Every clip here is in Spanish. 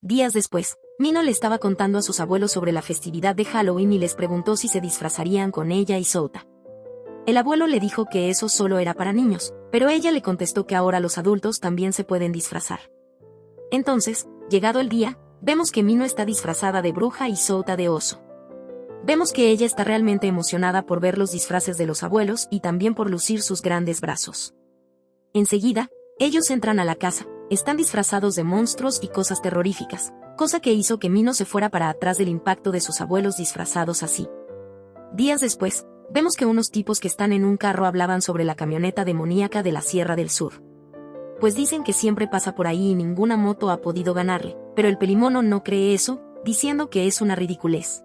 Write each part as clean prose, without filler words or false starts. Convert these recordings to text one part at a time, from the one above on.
Días después, Mino le estaba contando a sus abuelos sobre la festividad de Halloween y les preguntó si se disfrazarían con ella y Souta. El abuelo le dijo que eso solo era para niños, pero ella le contestó que ahora los adultos también se pueden disfrazar. Entonces, llegado el día, vemos que Mino está disfrazada de bruja y Souta de oso. Vemos que ella está realmente emocionada por ver los disfraces de los abuelos y también por lucir sus grandes brazos. Enseguida, ellos entran a la casa, están disfrazados de monstruos y cosas terroríficas, cosa que hizo que Mino se fuera para atrás del impacto de sus abuelos disfrazados así. Días después, vemos que unos tipos que están en un carro hablaban sobre la camioneta demoníaca de la Sierra del Sur. Pues dicen que siempre pasa por ahí y ninguna moto ha podido ganarle, pero el pelimono no cree eso, diciendo que es una ridiculez.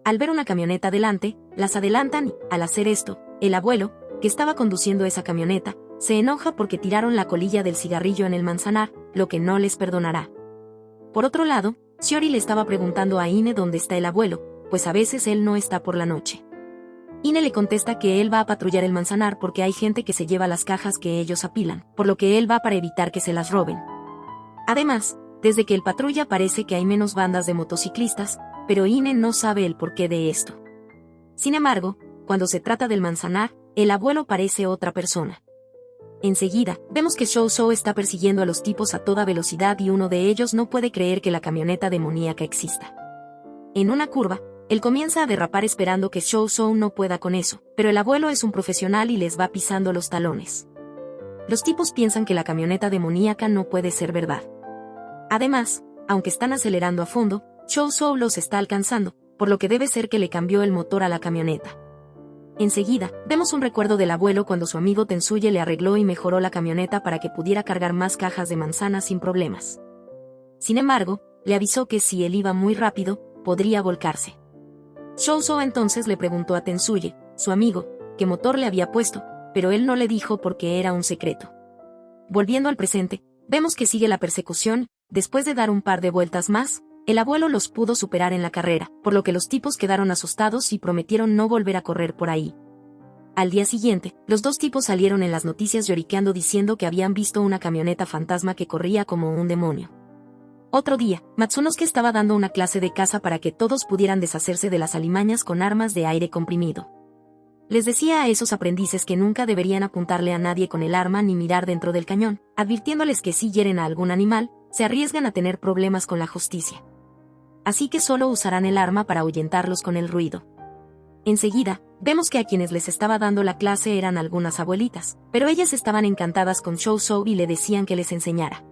Al ver una camioneta delante, las adelantan y, al hacer esto, el abuelo, que estaba conduciendo esa camioneta, se enoja porque tiraron la colilla del cigarrillo en el manzanar, lo que no les perdonará. Por otro lado, Shiori le estaba preguntando a Ine dónde está el abuelo, pues a veces él no está por la noche. Ine le contesta que él va a patrullar el manzanar porque hay gente que se lleva las cajas que ellos apilan, por lo que él va para evitar que se las roben. Además, desde que él patrulla parece que hay menos bandas de motociclistas, pero Ine no sabe el porqué de esto. Sin embargo, cuando se trata del manzanar, el abuelo parece otra persona. Enseguida, vemos que Shou Shou está persiguiendo a los tipos a toda velocidad y uno de ellos no puede creer que la camioneta demoníaca exista. En una curva, él comienza a derrapar esperando que Shou Shou no pueda con eso, pero el abuelo es un profesional y les va pisando los talones. Los tipos piensan que la camioneta demoníaca no puede ser verdad. Además, aunque están acelerando a fondo, Shou Shou los está alcanzando, por lo que debe ser que le cambió el motor a la camioneta. Enseguida, vemos un recuerdo del abuelo cuando su amigo Tensuye le arregló y mejoró la camioneta para que pudiera cargar más cajas de manzanas sin problemas. Sin embargo, le avisó que si él iba muy rápido, podría volcarse. Shou Shou entonces le preguntó a Tensuye, su amigo, qué motor le había puesto, pero él no le dijo porque era un secreto. Volviendo al presente, vemos que sigue la persecución, después de dar un par de vueltas más, el abuelo los pudo superar en la carrera, por lo que los tipos quedaron asustados y prometieron no volver a correr por ahí. Al día siguiente, los dos tipos salieron en las noticias lloriqueando diciendo que habían visto una camioneta fantasma que corría como un demonio. Otro día, Matsunosuke estaba dando una clase de caza para que todos pudieran deshacerse de las alimañas con armas de aire comprimido. Les decía a esos aprendices que nunca deberían apuntarle a nadie con el arma ni mirar dentro del cañón, advirtiéndoles que si hieren a algún animal, se arriesgan a tener problemas con la justicia. Así que solo usarán el arma para ahuyentarlos con el ruido. Enseguida, vemos que a quienes les estaba dando la clase eran algunas abuelitas, pero ellas estaban encantadas con Shou Shou y le decían que les enseñara.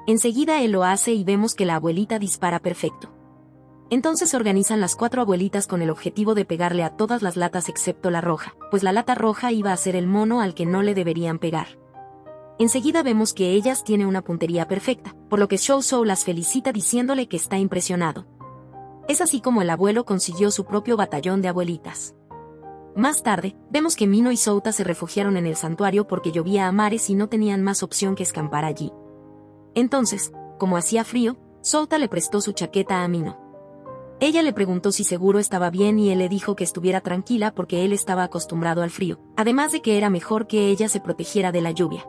Enseguida él lo hace y vemos que la abuelita dispara perfecto. Entonces se organizan las 4 abuelitas con el objetivo de pegarle a todas las latas excepto la roja, pues la lata roja iba a ser el mono al que no le deberían pegar. Enseguida vemos que ellas tienen una puntería perfecta, por lo que Shou Shou las felicita diciéndole que está impresionado. Es así como el abuelo consiguió su propio batallón de abuelitas. Más tarde, vemos que Mino y Souta se refugiaron en el santuario porque llovía a mares y no tenían más opción que escampar allí. Entonces, como hacía frío, Souta le prestó su chaqueta a Mino. Ella le preguntó si seguro estaba bien y él le dijo que estuviera tranquila porque él estaba acostumbrado al frío, además de que era mejor que ella se protegiera de la lluvia.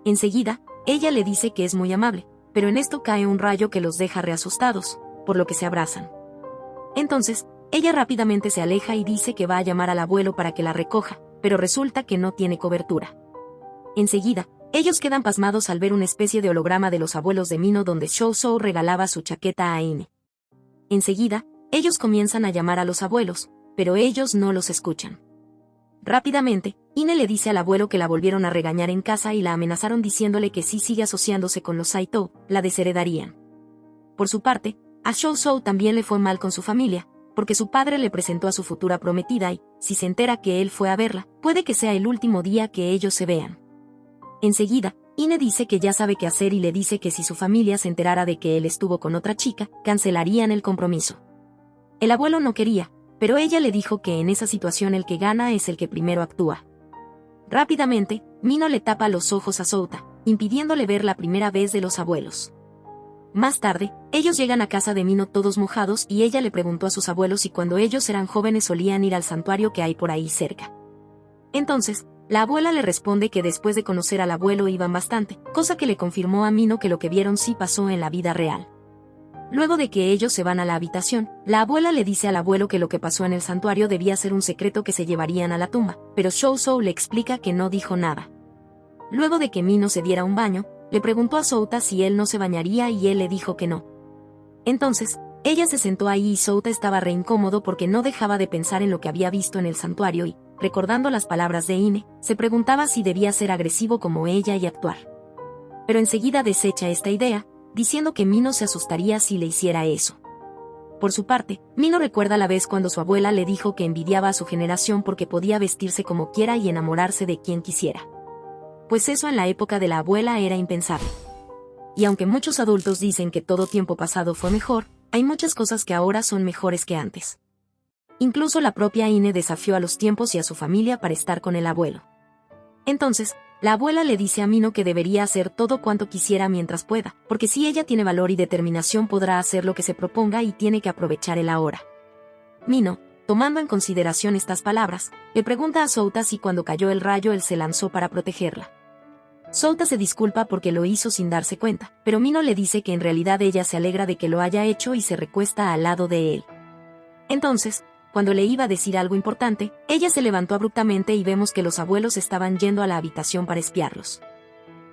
Enseguida, ella le dice que es muy amable, pero en esto cae un rayo que los deja reasustados, por lo que se abrazan. Entonces, ella rápidamente se aleja y dice que va a llamar al abuelo para que la recoja, pero resulta que no tiene cobertura. Enseguida, ellos quedan pasmados al ver una especie de holograma de los abuelos de Mino donde Shou Shou regalaba su chaqueta a Ine. Enseguida, ellos comienzan a llamar a los abuelos, pero ellos no los escuchan. Rápidamente, Ine le dice al abuelo que la volvieron a regañar en casa y la amenazaron diciéndole que si sigue asociándose con los Saito, la desheredarían. Por su parte, a Shou Shou también le fue mal con su familia, porque su padre le presentó a su futura prometida y, si se entera que él fue a verla, puede que sea el último día que ellos se vean. Enseguida, Ine dice que ya sabe qué hacer y le dice que si su familia se enterara de que él estuvo con otra chica, cancelarían el compromiso. El abuelo no quería, pero ella le dijo que en esa situación el que gana es el que primero actúa. Rápidamente, Mino le tapa los ojos a Souta, impidiéndole ver la primera vez de los abuelos. Más tarde, ellos llegan a casa de Mino todos mojados y ella le preguntó a sus abuelos si cuando ellos eran jóvenes solían ir al santuario que hay por ahí cerca. Entonces, la abuela le responde que después de conocer al abuelo iban bastante, cosa que le confirmó a Mino que lo que vieron sí pasó en la vida real. Luego de que ellos se van a la habitación, la abuela le dice al abuelo que lo que pasó en el santuario debía ser un secreto que se llevarían a la tumba, pero Shou le explica que no dijo nada. Luego de que Mino se diera un baño, le preguntó a Souta si él no se bañaría y él le dijo que no. Entonces, ella se sentó ahí y Souta estaba re incómodo porque no dejaba de pensar en lo que había visto en el santuario y, recordando las palabras de Ine, se preguntaba si debía ser agresivo como ella y actuar. Pero enseguida desecha esta idea, diciendo que Mino se asustaría si le hiciera eso. Por su parte, Mino recuerda la vez cuando su abuela le dijo que envidiaba a su generación porque podía vestirse como quiera y enamorarse de quien quisiera. Pues eso en la época de la abuela era impensable. Y aunque muchos adultos dicen que todo tiempo pasado fue mejor, hay muchas cosas que ahora son mejores que antes. Incluso la propia Ine desafió a los tiempos y a su familia para estar con el abuelo. Entonces, la abuela le dice a Mino que debería hacer todo cuanto quisiera mientras pueda, porque si ella tiene valor y determinación podrá hacer lo que se proponga y tiene que aprovechar el ahora. Mino, tomando en consideración estas palabras, le pregunta a Souta si cuando cayó el rayo él se lanzó para protegerla. Souta se disculpa porque lo hizo sin darse cuenta, pero Mino le dice que en realidad ella se alegra de que lo haya hecho y se recuesta al lado de él. Entonces, cuando le iba a decir algo importante, ella se levantó abruptamente y vemos que los abuelos estaban yendo a la habitación para espiarlos.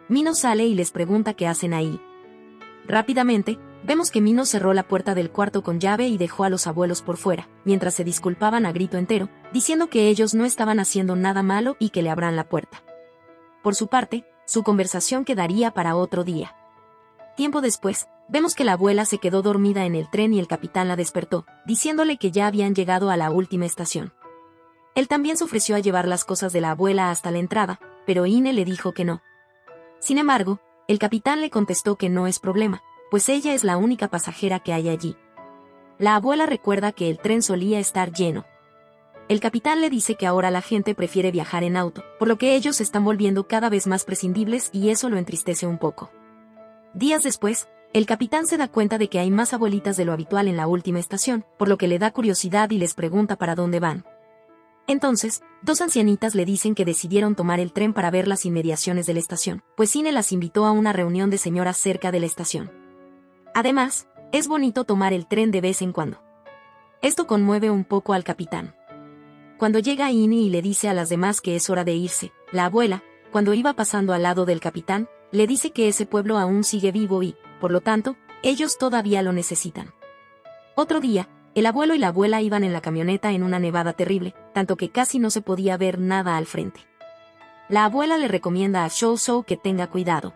Mino sale y les pregunta qué hacen ahí. Rápidamente, vemos que Mino cerró la puerta del cuarto con llave y dejó a los abuelos por fuera, mientras se disculpaban a grito entero, diciendo que ellos no estaban haciendo nada malo y que le abran la puerta. Por su parte, su conversación quedaría para otro día. Tiempo después, vemos que la abuela se quedó dormida en el tren y el capitán la despertó, diciéndole que ya habían llegado a la última estación. Él también se ofreció a llevar las cosas de la abuela hasta la entrada, pero Ine le dijo que no. Sin embargo, el capitán le contestó que no es problema, pues ella es la única pasajera que hay allí. La abuela recuerda que el tren solía estar lleno. El capitán le dice que ahora la gente prefiere viajar en auto, por lo que ellos se están volviendo cada vez más prescindibles y eso lo entristece un poco. Días después, el capitán se da cuenta de que hay más abuelitas de lo habitual en la última estación, por lo que le da curiosidad y les pregunta para dónde van. Entonces, dos ancianitas le dicen que decidieron tomar el tren para ver las inmediaciones de la estación, pues Ine las invitó a una reunión de señoras cerca de la estación. Además, es bonito tomar el tren de vez en cuando. Esto conmueve un poco al capitán. Cuando llega Ine y le dice a las demás que es hora de irse, la abuela, cuando iba pasando al lado del capitán, le dice que ese pueblo aún sigue vivo y, por lo tanto, ellos todavía lo necesitan. Otro día, el abuelo y la abuela iban en la camioneta en una nevada terrible, tanto que casi no se podía ver nada al frente. La abuela le recomienda a Shou que tenga cuidado.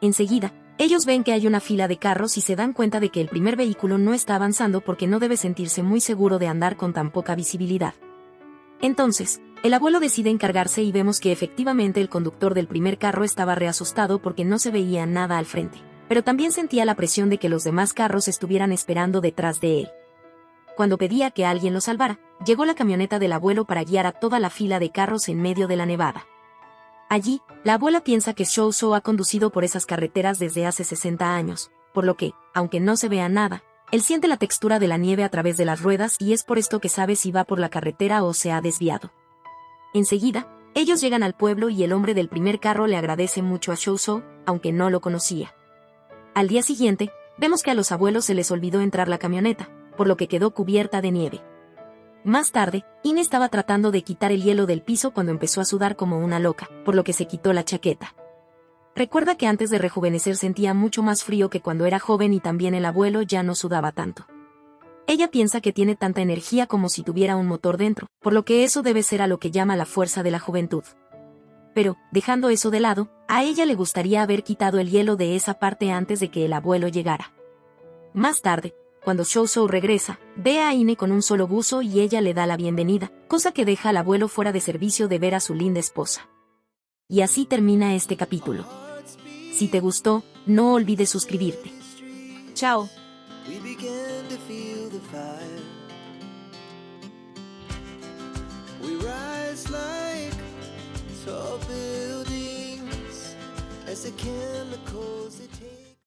Enseguida, ellos ven que hay una fila de carros y se dan cuenta de que el primer vehículo no está avanzando porque no debe sentirse muy seguro de andar con tan poca visibilidad. Entonces, el abuelo decide encargarse y vemos que efectivamente el conductor del primer carro estaba reasustado porque no se veía nada al frente, pero también sentía la presión de que los demás carros estuvieran esperando detrás de él. Cuando pedía que alguien lo salvara, llegó la camioneta del abuelo para guiar a toda la fila de carros en medio de la nevada. Allí, la abuela piensa que Shou ha conducido por esas carreteras desde hace 60 años, por lo que, aunque no se vea nada, él siente la textura de la nieve a través de las ruedas y es por esto que sabe si va por la carretera o se ha desviado. Enseguida, ellos llegan al pueblo y el hombre del primer carro le agradece mucho a Shou, aunque no lo conocía. Al día siguiente, vemos que a los abuelos se les olvidó entrar la camioneta, por lo que quedó cubierta de nieve. Más tarde, Ine estaba tratando de quitar el hielo del piso cuando empezó a sudar como una loca, por lo que se quitó la chaqueta. Recuerda que antes de rejuvenecer sentía mucho más frío que cuando era joven y también el abuelo ya no sudaba tanto. Ella piensa que tiene tanta energía como si tuviera un motor dentro, por lo que eso debe ser a lo que llama la fuerza de la juventud. Pero, dejando eso de lado, a ella le gustaría haber quitado el hielo de esa parte antes de que el abuelo llegara. Más tarde, cuando Shou regresa, ve a Ine con un solo buzo y ella le da la bienvenida, cosa que deja al abuelo fuera de servicio de ver a su linda esposa. Y así termina este capítulo. Si te gustó, no olvides suscribirte. Chao. We began to feel the fire. We rise like tall buildings as the chemicals that